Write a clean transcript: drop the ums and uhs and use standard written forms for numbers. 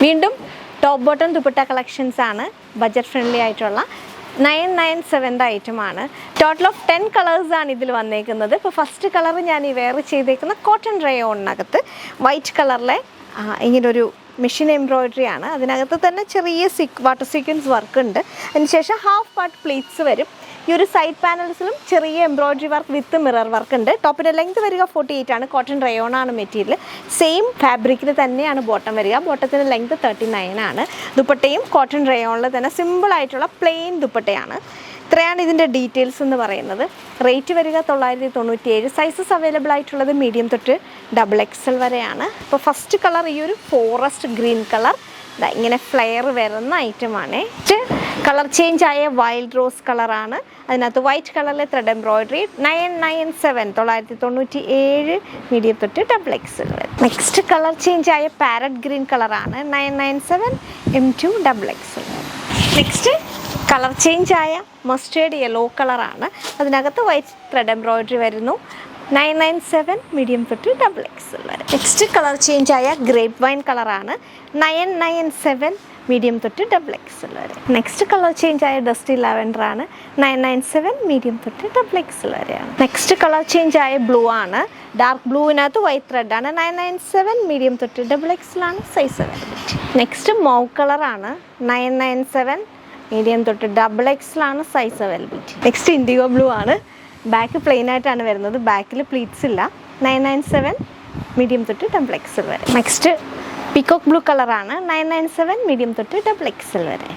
വീണ്ടും top bottom dupatta collections ആണ്. Budget friendly ആയിട്ടുള്ള 997 ഐറ്റമാണ്. ടോട്ടൽ ഓഫ് 10 കളേഴ്സ് ആണ് ഇതിൽ വന്നേക്കുന്നത്. ഇപ്പോൾ ഫസ്റ്റ് കളർ ഞാൻ ഈ വെയർ ചെയ്തേക്കുന്ന കോട്ടൺ റയോണിനകത്ത് വൈറ്റ് കളറിലെ ഇങ്ങനൊരു മെഷീൻ എംബ്രോയിഡറി ആണ്. അതിനകത്ത് തന്നെ ചെറിയ വാട്ടർ സീക്വൻസ് വർക്ക് ഉണ്ട്. അതിനുശേഷം ഹാഫ് പാർട്ട് പ്ലീറ്റ്സ് വരും. ഈ ഒരു സൈഡ് പാനൽസിലും ചെറിയ embroidery work with mirror work ഉണ്ട്. ടോപ്പിൻ്റെ ലെങ്ത് വരിക 48 ആണ്. കോട്ടൺ റയോൺ ആണ് മെറ്റീരിയൽ. സെയിം ഫാബ്രിക്കിൽ തന്നെയാണ് ബോട്ടം വരിക. ബോട്ടത്തിൻ്റെ ലെങ്ത് 39 ആണ്. ദുപ്പട്ടയും കോട്ടൺ റയോണിൽ തന്നെ സിമ്പിൾ ആയിട്ടുള്ള പ്ലെയിൻ ദുപ്പട്ടയാണ്. ഇത്രയാണ് ഇതിൻ്റെ ഡീറ്റെയിൽസ് എന്ന് പറയുന്നത്. റേറ്റ് വരിക 997. സൈസസ് അവൈലബിൾ ആയിട്ടുള്ളത് മീഡിയം തൊട്ട് XXL വരെയാണ്. ഇപ്പോൾ ഫസ്റ്റ് കളർ ഈ ഒരു ഫോറസ്റ്റ് ഗ്രീൻ കളർ ഇങ്ങനെ ഫ്ലെയർ വരുന്ന ഐറ്റമാണ്. കളർ ചേഞ്ച് ആയ വൈൽഡ് റോസ് കളറാണ്. അതിനകത്ത് വൈറ്റ് കളറിലെ ത്രെഡ് എംബ്രോയിഡറി. 997 മീഡിയം തൊട്ട് XXL വരെ. നെക്സ്റ്റ് കളർ ചേഞ്ച് ആയ പാരറ്റ് ഗ്രീൻ കളറാണ്. 997 M2 XXL വരെ. നെക്സ്റ്റ് കളർ ചേഞ്ച് ആയ മസ്റ്റേർഡ് യെല്ലോ കളറാണ്. അതിനകത്ത് വൈറ്റ് ത്രെഡ് എംബ്രോയിഡറി വരുന്നു. 997 മീഡിയം തൊട്ട് XXL വരെ. നെക്സ്റ്റ് കളർ ചേഞ്ച് ആയ ഗ്രേപ്പ് വൈൻ കളറാണ്. 997 മീഡിയം തൊട്ട് XXL വരെ. നെക്സ്റ്റ് കളർ ചേഞ്ച് ആയ ഡസ്റ്റി ലാവൻഡർ ആണ്. 997 മീഡിയം തൊട്ട് XXL വരെയാണ്. നെക്സ്റ്റ് കളർ ചേഞ്ച് ആയ ബ്ലൂ ആണ്. ഡാർക്ക് ബ്ലൂവിനകത്ത് വൈറ്റ് ത്രെഡ് ആണ്. 997 മീഡിയം തൊട്ട് XXL ആണ് സൈസ് അവൈലബിലിറ്റി. നെക്സ്റ്റ് മൗ കളറാണ്. 997 മീഡിയം തൊട്ട് XXL ആണ് size availability. Next IndiGo blue ആണ്. ബാക്ക് പ്ലെയിൻ ആയിട്ടാണ് വരുന്നത്. ബാക്കിൽ പ്ലീറ്റ്സ് ഇല്ല. 997 മീഡിയം തൊട്ട് XXL വരെ. നെക്സ്റ്റ് പീകോക്ക് ബ്ലൂ കളറാണ്. 997 മീഡിയം തൊട്ട് XXL വരെ.